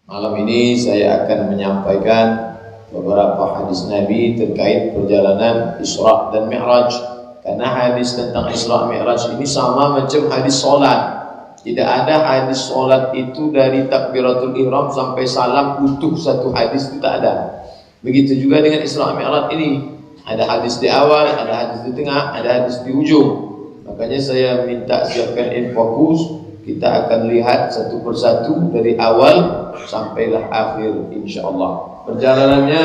Malam ini saya akan menyampaikan beberapa hadis Nabi terkait perjalanan Isra dan Mi'raj. Karena hadis tentang Isra Mi'raj ini sama macam hadis solat. Tidak ada hadis solat itu dari takbiratul ihram sampai salam utuh satu hadis, itu tak ada. Begitu juga dengan Isra Mi'raj ini. Ada hadis di awal, ada hadis di tengah, ada hadis di ujung. Makanya saya minta siapkan fokus. Kita akan lihat satu persatu dari awal sampailah akhir insyaallah. Perjalanannya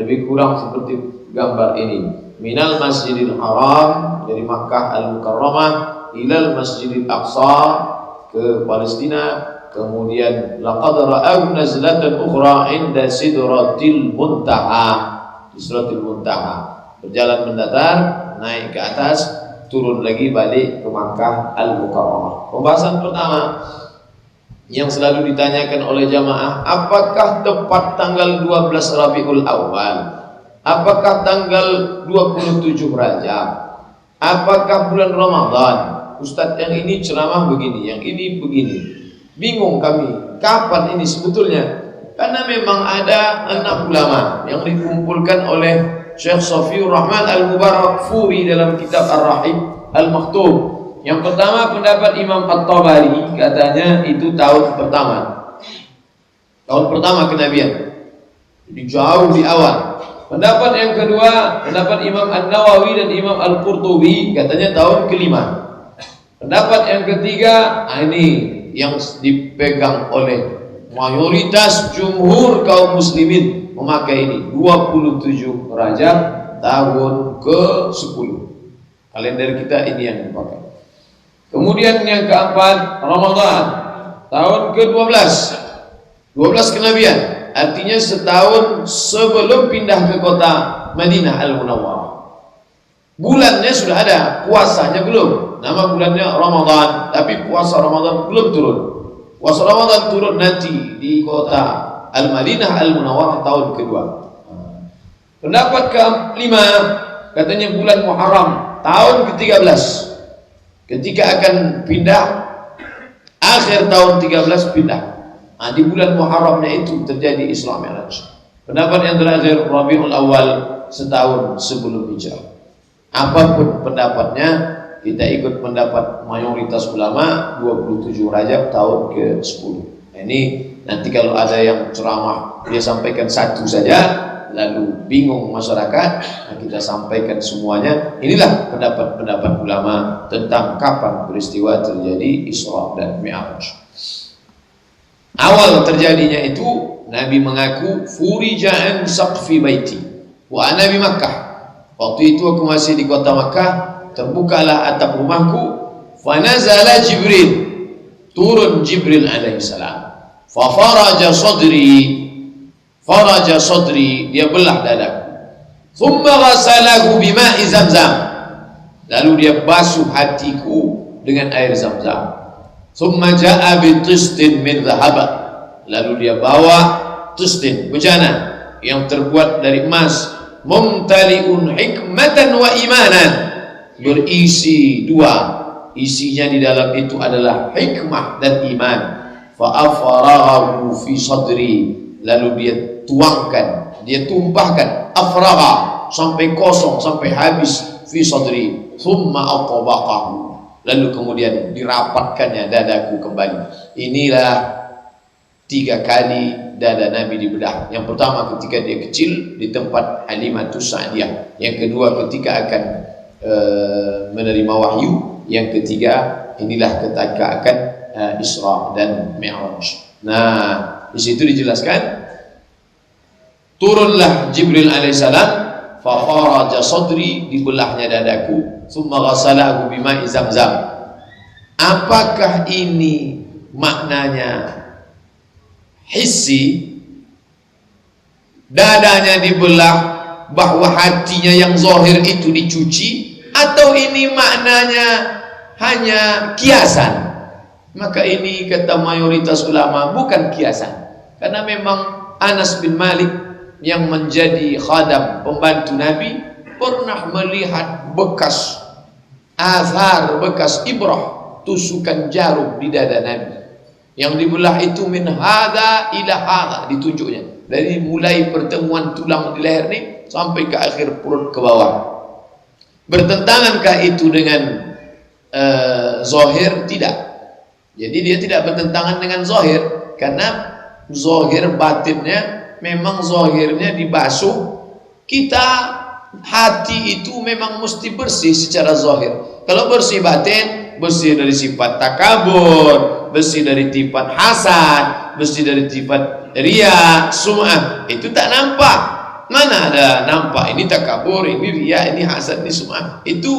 lebih kurang seperti gambar ini. Minal Masjidil Haram, dari Makkah Al-Mukarramah, ilal Masjidil Aqsa, ke Palestina. Kemudian laqad ra'aw nazlatan ukhra 'inda Sidratil Muntaha. Di Sidratil Muntaha. Berjalan mendatar, naik ke atas, turun lagi balik ke Makkah Al-Mukarramah. Pembahasan pertama yang selalu ditanyakan oleh jamaah, apakah tepat tanggal 12 Rabiul Awal? Apakah tanggal 27 Rajab? Apakah bulan Ramadan? Ustadz yang ini ceramah begini, yang ini begini. Bingung kami, kapan ini sebetulnya? Karena memang ada 6 ulama yang dikumpulkan oleh Syekh Safiur Rahman Al-Mubarakfuri dalam kitab Ar-Rahim Al-Maktum. Yang pertama pendapat Imam At-Tabari, katanya itu tahun pertama. Tahun pertama kenabian. Jadi jauh di awal. Pendapat yang kedua, pendapat Imam An-Nawawi dan Imam Al-Qurtubi, katanya tahun kelima. Pendapat yang ketiga, ini yang dipegang oleh mayoritas jumhur kaum muslimin, memakai ini 27 Rajab tahun ke-10. Kalender kita ini yang dipakai. Kemudian yang keempat Ramadan tahun ke-12. 12 kenabian, artinya setahun sebelum pindah ke kota Madinah Al-Munawwarah. Bulannya sudah ada, puasanya belum. Nama bulannya Ramadan, tapi puasa Ramadan belum turun. Puasa Ramadan turun nanti di kota Al-Madinah Al-Munawwarah tahun kedua. Pendapat kelima, katanya bulan Muharram tahun ke-13. Ketika akan pindah, akhir tahun 13 pindah. Di bulan Muharramnya itu terjadi Isra Mi'raj. Pendapat yang terakhir Rabiul Awal setahun sebelum hijrah. Apapun pendapatnya, kita ikut pendapat mayoritas ulama 27 Rajab tahun ke-10. Ini nanti kalau ada yang ceramah dia sampaikan satu saja lalu bingung masyarakat, kita sampaikan semuanya. Inilah pendapat-pendapat ulama tentang kapan peristiwa terjadi Isra dan Mi'raj. Awal terjadinya itu Nabi mengaku furija'an saqfi baiti wa ana bi Makkah. Waktu itu aku masih di kota Makkah, terbukalah atap rumahku, fanazala Jibril, turun Jibril alaihissalam, faraja sadri, dia belah dadaku, thumma ghasalahu bima'i Zamzam, lalu dia basuh hatiku dengan air Zamzam, thumma ja'a bitistin min dhahab, lalu dia bawa tistin, bejana yang terbuat dari emas, mumtali'un hikmatan wa imanan, berisi dua, isinya di dalam itu adalah hikmah dan iman. Fa'afraghahu fi sadri, lalu dia tuangkan, dia tumpahkan, afragha, sampai kosong, sampai habis, fi sadri, thumma aqbaqahu, lalu kemudian dirapatkannya dadaku kembali. Inilah 3 kali dada Nabi dibedah. Yang pertama ketika dia kecil di tempat Halimatus Sa'diyah, yang kedua ketika akan menerima wahyu, yang ketiga inilah ketika akan Isra dan Mi'raj. Nah, di situ dijelaskan turunlah Jibril alaihissalam, fa faraja sadri, dibelahnya dadaku, thumma ghasalahu bima'i Zamzam. Apakah ini maknanya hissi, dadanya dibelah bahwa hatinya yang zahir itu dicuci, atau ini maknanya hanya kiasan? Maka ini kata mayoritas ulama bukan kiasan, karena memang Anas bin Malik yang menjadi khadam pembantu Nabi pernah melihat bekas athar, bekas ibrah, tusukan jarum di dada Nabi. Yang dibelah itu min hadza ila hadza, ditunjuknya dari mulai pertemuan tulang di leher ini sampai ke akhir perut ke bawah. Bertentangankah itu dengan zahir? Tidak. Jadi dia tidak bertentangan dengan zahir, karena zahir batinnya memang zahirnya dibasuh. Kita hati itu memang mesti bersih secara zahir. Kalau bersih batin, bersih dari sifat takabur, bersih dari sifat hasad, bersih dari sifat riya, sum'ah, itu tak nampak. Mana ada nampak ini takabur, ini riya, ini hasad, ini sum'ah. Itu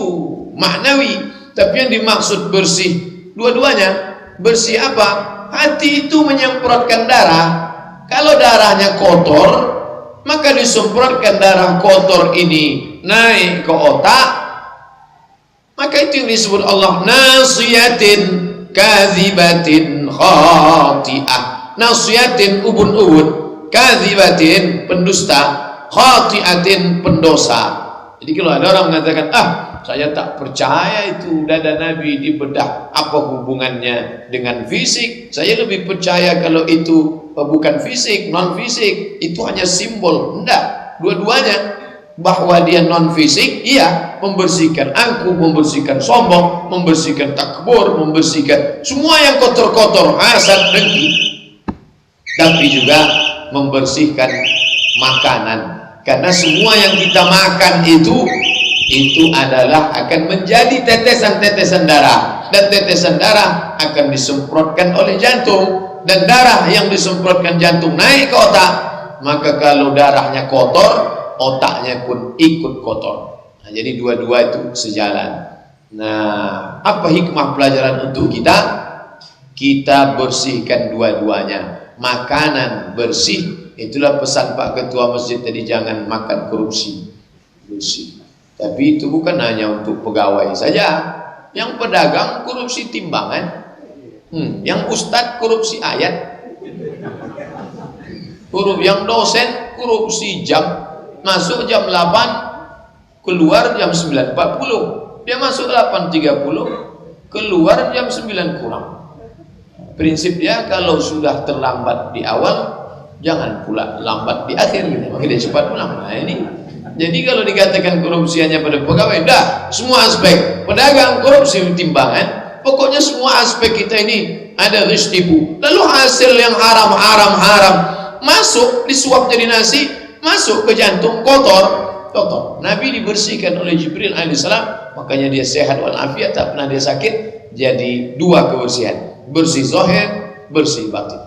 maknawi. Tapi yang dimaksud bersih dua-duanya. Bersih apa? Hati itu menyemprotkan darah. Kalau darahnya kotor, maka disemprotkan darah kotor ini naik ke otak. Maka itu yang disebut Allah nasiyatin kadzibatin khati'ah. Nasiyatin ubun-ubun, kadzibatin pendusta, khati'atin pendosa. Jadi kalau ada orang mengatakan, saya tak percaya itu dada Nabi dibedah, apa hubungannya dengan fisik? Saya lebih percaya kalau itu bukan fisik, non fisik, itu hanya simbol. Enggak, dua-duanya. Bahwa dia non fisik, iya, membersihkan angkuh, membersihkan sombong, membersihkan takbur, membersihkan semua yang kotor-kotor, hasad, dengki. Tapi juga membersihkan makanan, karena semua yang kita makan itu adalah akan menjadi tetesan-tetesan darah, dan tetesan darah akan disemprotkan oleh jantung, dan darah yang disemprotkan jantung naik ke otak. Maka kalau darahnya kotor, otaknya pun ikut kotor. Nah, jadi dua-dua itu sejalan. Nah, apa hikmah pelajaran untuk kita? Kita bersihkan dua-duanya. Makanan bersih, itulah pesan Pak Ketua Masjid tadi, jangan makan korupsi. Bersih. Tapi itu bukan hanya untuk pegawai saja. Yang pedagang korupsi timbangan, yang ustadz korupsi ayat, yang dosen korupsi jam. Masuk jam 8, keluar jam 9.40. Dia masuk 8.30, keluar jam 9 kurang. Prinsip dia kalau sudah terlambat di awal, jangan pula lambat di akhir, gitu. Maka dia cepat pulang. Nah ini, jadi kalau dikatakan korupsi hanya pada pegawai, dah, semua aspek. Pedagang korupsi timbangan, pokoknya semua aspek kita ini ada ristibu. Lalu hasil yang haram masuk, disuap jadi nasi, masuk ke jantung, kotor. Nabi dibersihkan oleh Jibril alaihissalam, makanya dia sehat walafiat, tak pernah dia sakit. Jadi dua kebersihan, bersih zahir, bersih batin.